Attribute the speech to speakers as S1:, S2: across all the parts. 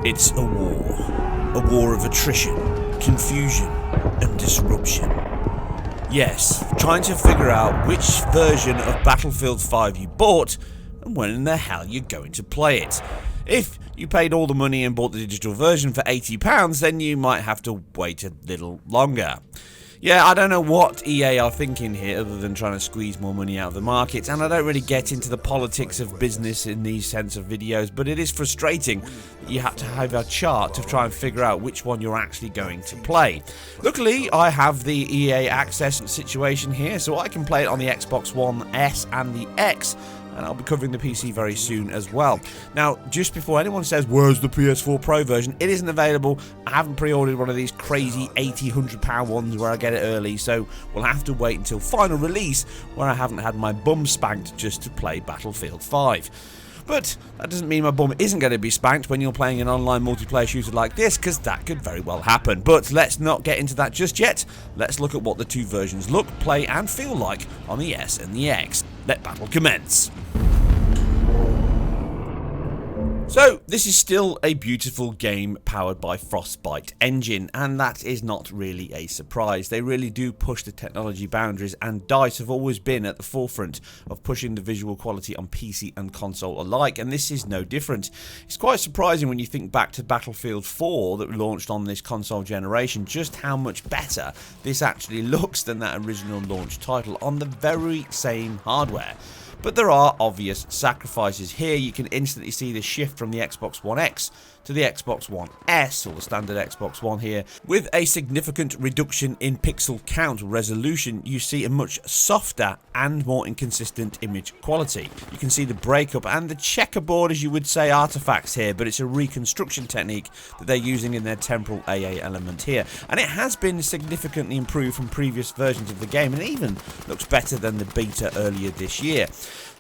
S1: It's a war of attrition, confusion, and disruption. Yes, trying to figure out which version of Battlefield 5 you bought and when in the hell you're going to play it. If you paid all the money and bought the digital version for £80, then you might have to wait a little longer. Yeah, I don't know what EA are thinking here other than trying to squeeze more money out of the market, and I don't really get into the politics of business in these sense of videos, but it is frustrating that you have to have a chart to try and figure out which one you're actually going to play. Luckily, I have the EA Access situation here, so I can play it on the Xbox One S and the X, and I'll be covering the PC very soon as well. Now, just before anyone says, where's the PS4 Pro version? It isn't available. I haven't pre-ordered one of these crazy £80, £100 ones where I get it early, so we'll have to wait until final release where I haven't had my bum spanked just to play Battlefield 5. But that doesn't mean my bum isn't going to be spanked when you're playing an online multiplayer shooter like this, because that could very well happen. But let's not get into that just yet. Let's look at what the two versions look, play and feel like on the S and the X. Let battle commence. So, this is still a beautiful game powered by Frostbite engine, and that is not really a surprise. They really do push the technology boundaries, and DICE have always been at the forefront of pushing the visual quality on PC and console alike, and this is no different. It's quite surprising when you think back to Battlefield 4 that launched on this console generation, just how much better this actually looks than that original launch title on the very same hardware. But there are obvious sacrifices here. You can instantly see the shift from the Xbox One X to the Xbox One S, or the standard Xbox One here. With a significant reduction in pixel count resolution, you see a much softer and more inconsistent image quality. You can see the breakup and the checkerboard, as you would say, artifacts here, but it's a reconstruction technique that they're using in their temporal AA element here. And it has been significantly improved from previous versions of the game, and even looks better than the beta earlier this year.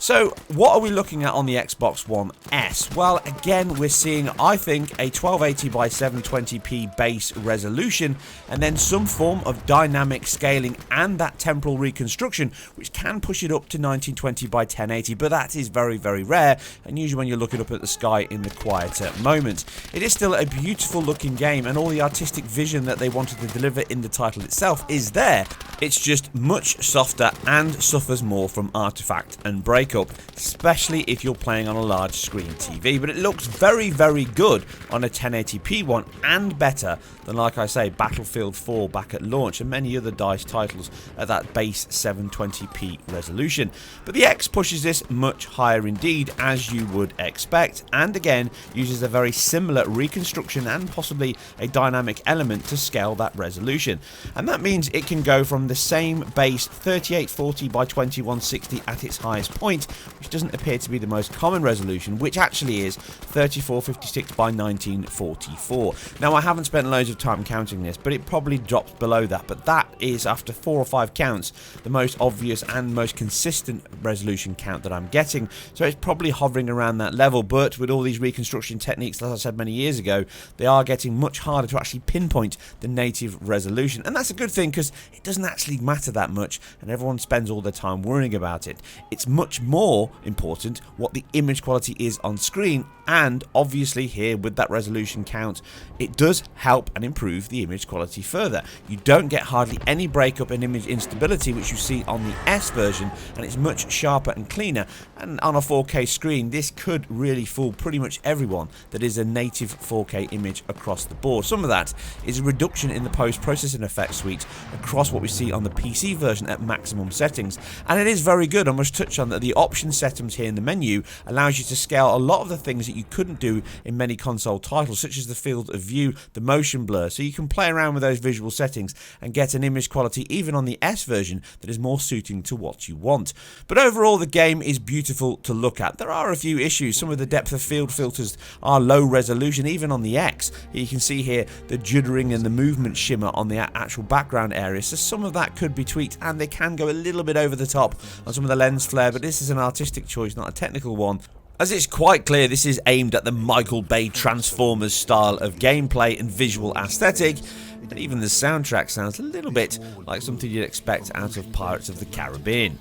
S1: So, what are we looking at on the Xbox One S? Well, again, we're seeing, I think, a 1280 by 720p base resolution, and then some form of dynamic scaling and that temporal reconstruction, which can push it up to 1920 by 1080, but that is very, very rare, and usually when you're looking up at the sky in the quieter moments. It is still a beautiful looking game, and all the artistic vision that they wanted to deliver in the title itself is there. It's just much softer and suffers more from artifact and breakup, especially if you're playing on a large screen TV. But it looks very, very good on a 1080p one, and better than, like I say, Battlefield 4 back at launch and many other DICE titles at that base 720p resolution. But the X pushes this much higher indeed, as you would expect, and again uses a very similar reconstruction and possibly a dynamic element to scale that resolution. And that means it can go from the same base 3840 by 2160 at its highest point, which doesn't appear to be the most common resolution, which actually is 3456 by 1944. Now, I haven't spent loads of time counting this, but it probably drops below that, but that is, after 4 or 5 counts, the most obvious and most consistent resolution count that I'm getting, so it's probably hovering around that level. But with all these reconstruction techniques, as I said many years ago, they are getting much harder to actually pinpoint the native resolution, and that's a good thing, because it doesn't actually matter that much, and everyone spends all their time worrying about it. It's much more important what the image quality is on screen, and obviously here with that resolution count, it does help and improve the image quality further. You don't get hardly any breakup and image instability, which you see on the S version, and it's much sharper and cleaner. And on a 4K screen, this could really fool pretty much everyone that is a native 4K image across the board. Some of that is a reduction in the post-processing effects suite across what we see on the PC version at maximum settings, and it is very good. I must touch on that the option settings here in the menu allows you to scale a lot of the things that you couldn't do in many console titles, such as the field of view, the motion blur, so you can play around with those visual settings and get an image quality even on the S version that is more suiting to what you want. But overall, the game is beautiful to look at. There are a few issues. Some of the depth of field filters are low resolution, even on the X. You can see here the jittering and the movement shimmer on the actual background area, so some of that could be tweaked, and they can go a little bit over the top on some of the lens flare, but this is an artistic choice, not a technical one, as it's quite clear this is aimed at the Michael Bay Transformers style of gameplay and visual aesthetic, and even the soundtrack sounds a little bit like something you'd expect out of Pirates of the Caribbean.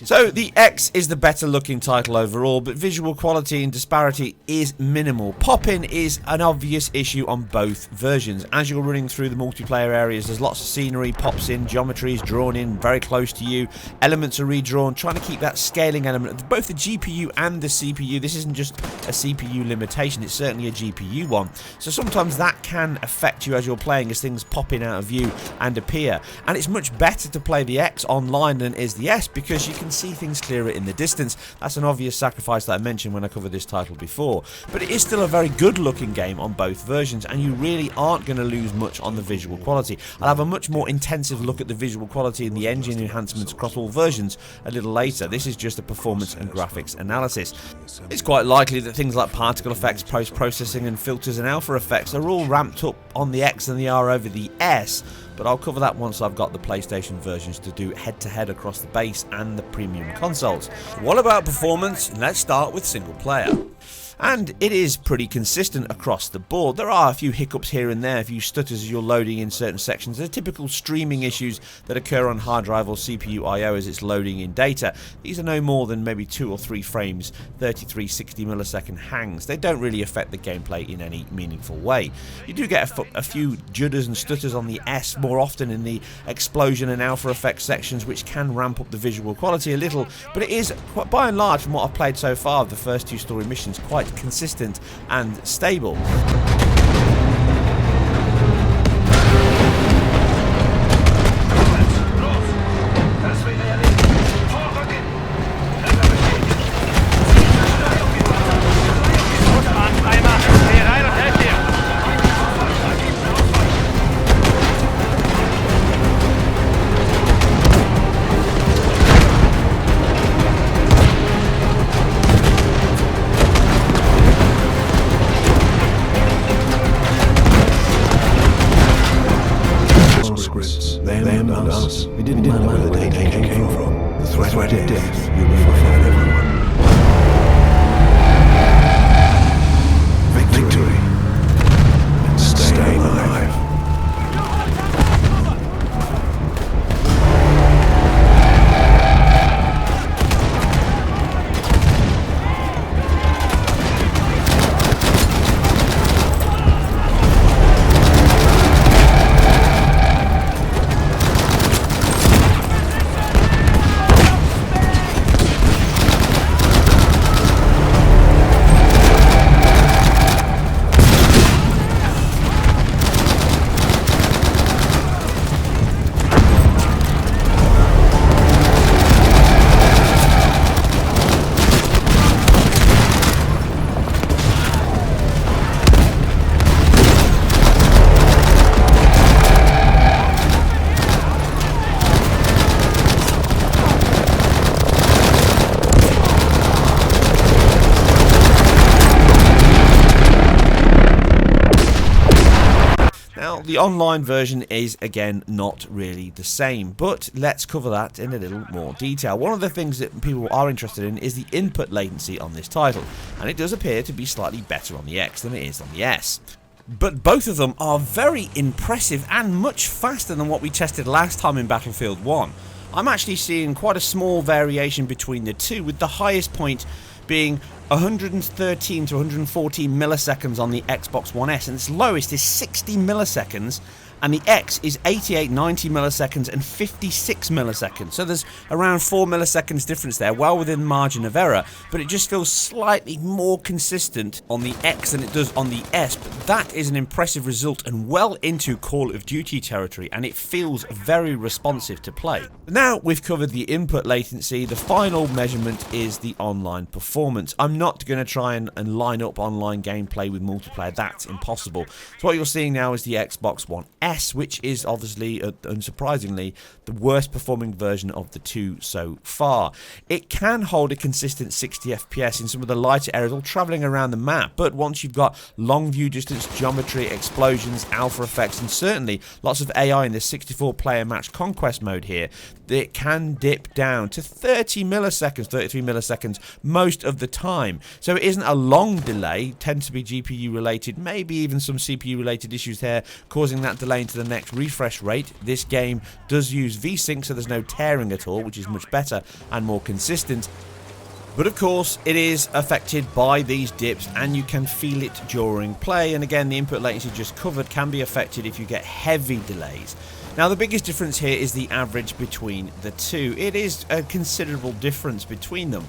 S1: So the X is the better looking title overall, but visual quality and disparity is minimal. Pop-in is an obvious issue on both versions. As you're running through the multiplayer areas, there's lots of scenery pops in, geometry is drawn in very close to you, elements are redrawn, trying to keep that scaling element of both the GPU and the CPU. This isn't just a CPU limitation, it's certainly a GPU one. So sometimes that can affect you as you're playing, as things pop in out of view and appear. And it's much better to play the X online than is the S, because you can see things clearer in the distance. That's an obvious sacrifice that I mentioned when I covered this title before, but it is still a very good looking game on both versions, and you really aren't going to lose much on the visual quality. I'll have a much more intensive look at the visual quality and the engine enhancements across all versions a little later. This is just a performance and graphics analysis. It's quite likely that things like particle effects, post-processing and filters and alpha effects are all ramped up on the X than they are over the S, but I'll cover that once I've got the PlayStation versions to do head-to-head across the base and the premium consoles. What about performance? Let's start with single player. And it is pretty consistent across the board. There are a few hiccups here and there, a few stutters as you're loading in certain sections. They're typical streaming issues that occur on hard drive or CPU I/O as it's loading in data. These are no more than maybe 2 or 3 frames, 33, 60 millisecond hangs. They don't really affect the gameplay in any meaningful way. You do get a few judders and stutters on the S more often in the explosion and alpha effects sections, which can ramp up the visual quality a little, but it is, by and large, from what I've played so far, the first 2 story missions, quite consistent and stable.
S2: Them and us. It didn't matter where the data came from. The threat of death, you will find everyone. Victory. And stay alive.
S1: The online version is, again, not really the same, but let's cover that in a little more detail. One of the things that people are interested in is the input latency on this title, and it does appear to be slightly better on the X than it is on the S. But both of them are very impressive and much faster than what we tested last time in Battlefield 1. I'm actually seeing quite a small variation between the two, with the highest point being 113 to 114 milliseconds on the Xbox One S, and its lowest is 60 milliseconds, and the X is 88, 90 milliseconds and 56 milliseconds. So there's around 4 milliseconds difference there, well within margin of error, but it just feels slightly more consistent on the X than it does on the S. But that is an impressive result and well into Call of Duty territory, and it feels very responsive to play. Now we've covered the input latency, the final measurement is the online performance. I'm not going to try and line up online gameplay with multiplayer, that's impossible. So what you're seeing now is the Xbox One S, which is obviously, unsurprisingly, the worst performing version of the two so far. It can hold a consistent 60 FPS in some of the lighter areas, all travelling around the map, but once you've got long view distance, geometry, explosions, alpha effects, and certainly lots of AI in the 64 player match conquest mode here, it can dip down to 30 milliseconds, 33 milliseconds most of the time. So it isn't a long delay, tends to be GPU related, maybe even some CPU related issues there causing that delay playing to the next refresh rate. This game does use VSync, so there's no tearing at all, which is much better and more consistent. But of course, it is affected by these dips and you can feel it during play. And again, the input latency just covered can be affected if you get heavy delays. Now, the biggest difference here is the average between the two. It is a considerable difference between them.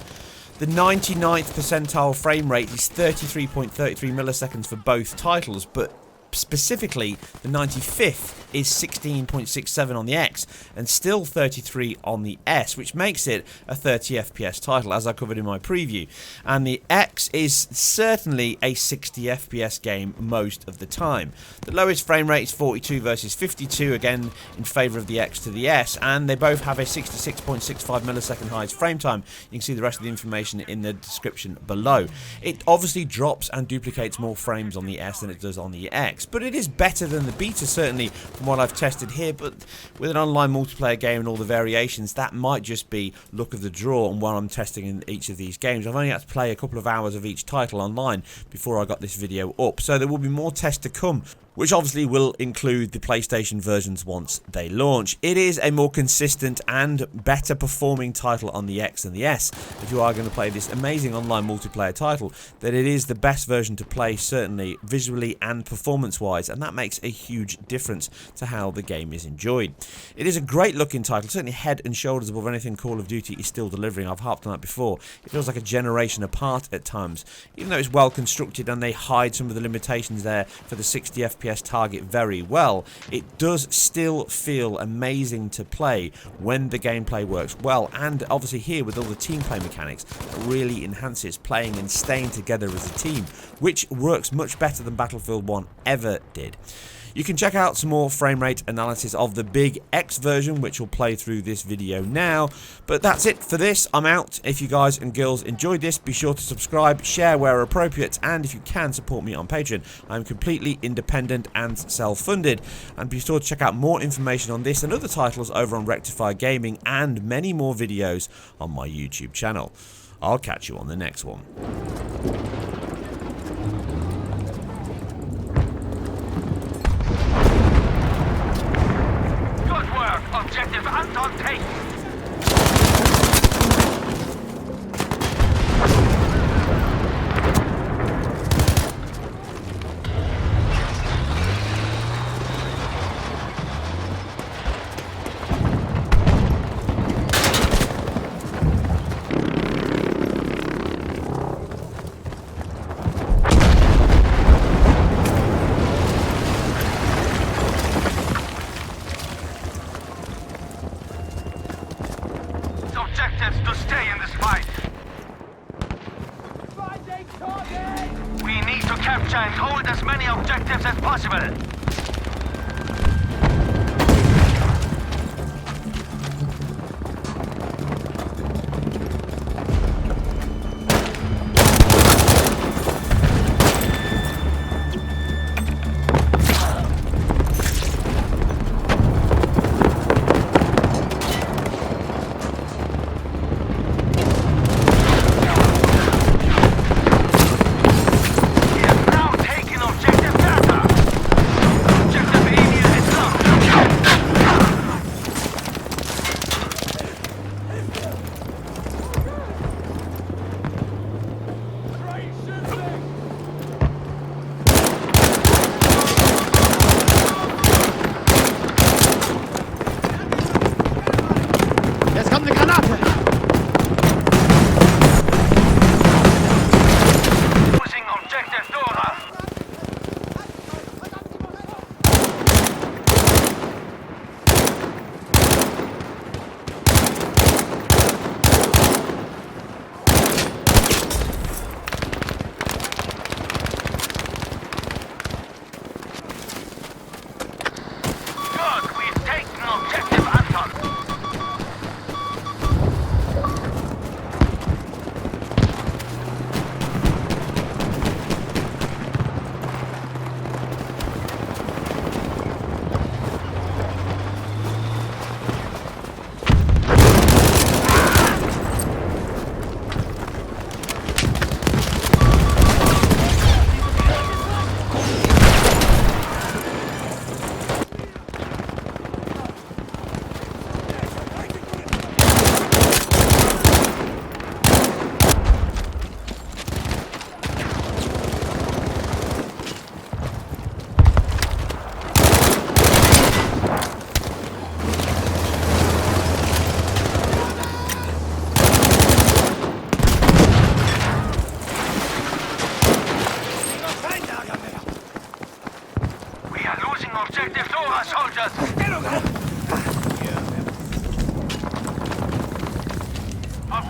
S1: The 99th percentile frame rate is 33.33 milliseconds for both titles, but specifically the 95th is 16.67 on the X and still 33 on the S, which makes it a 30 FPS title, as I covered in my preview. And the X is certainly a 60 FPS game most of the time. The lowest frame rate is 42 versus 52, again in favour of the X to the S, and they both have a 66.65 millisecond highest frame time. You can see the rest of the information in the description below. It obviously drops and duplicates more frames on the S than it does on the X, but it is better than the beta, certainly from what I've tested here. But with an online multiplayer game and all the variations, that might just be luck of the draw on what I'm testing in each of these games. I've only had to play a couple of hours of each title online before I got this video up, so there will be more tests to come, which obviously will include the PlayStation versions once they launch. It is a more consistent and better performing title on the X than the S. If you are going to play this amazing online multiplayer title, then it is the best version to play, certainly visually and performance-wise, and that makes a huge difference to how the game is enjoyed. It is a great looking title, certainly head and shoulders above anything Call of Duty is still delivering. I've harped on that before. It feels like a generation apart at times, even though it's well constructed and they hide some of the limitations there for the 60 FPS target very well. It does still feel amazing to play when the gameplay works well, and obviously here with all the team play mechanics that really enhances playing and staying together as a team, which works much better than Battlefield 1 ever did. You can check out some more frame rate analysis of the big X version, which will play through this video now. But that's it for this. I'm out. If you guys and girls enjoyed this, be sure to subscribe, share where appropriate, and if you can, support me on Patreon. I'm completely independent and self-funded. And be sure to check out more information on this and other titles over on Rectify Gaming, and many more videos on my YouTube channel. I'll catch you on the next one.
S3: Objective Anton taken. Objectives to stay in this fight. We need to capture and hold as many objectives as possible.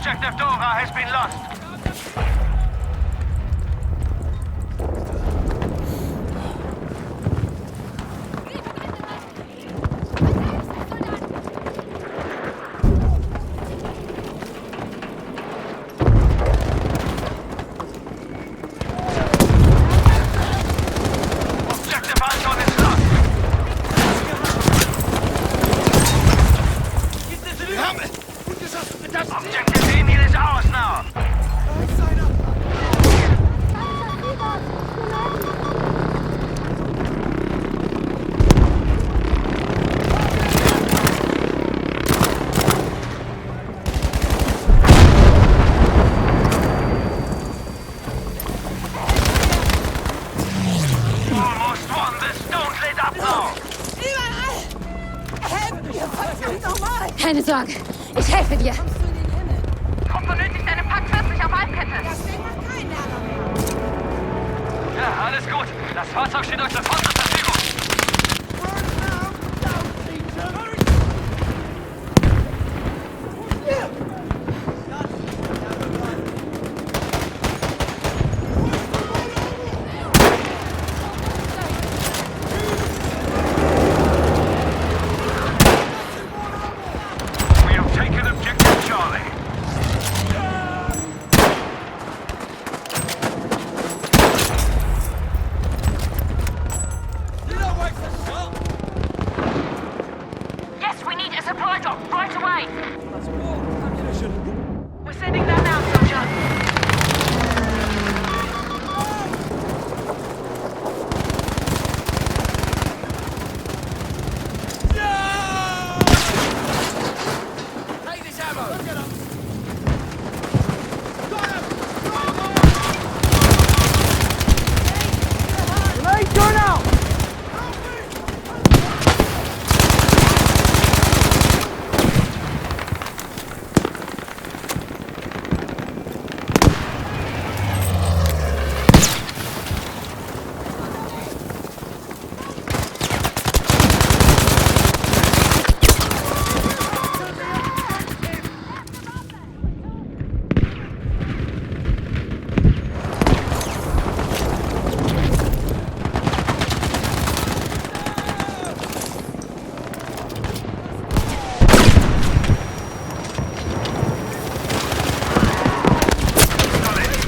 S3: Objective Dora has been lost. Objective Anton is lost. Objective Emil is ours now. Almost won this. Don't let up now.
S4: Keine Sorge, ich helfe dir.
S5: Trupp benötigt eine Pack 40 auf Halbkette.
S3: Ja, alles gut. Das Fahrzeug steht euch sofort zur Verfügung. We have taken objective Charlie.
S5: Yes, we need a supply drop right away. We're sending that now, soldier.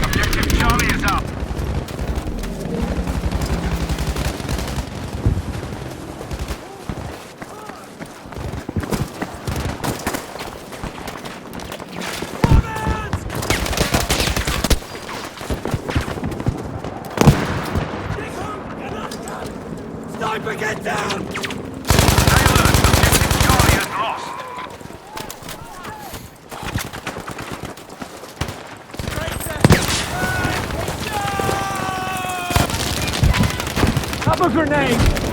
S5: Objective Charlie is up.
S6: Sniper, get down!
S3: Taylor, objective Charlie is lost.
S6: Have a grenade!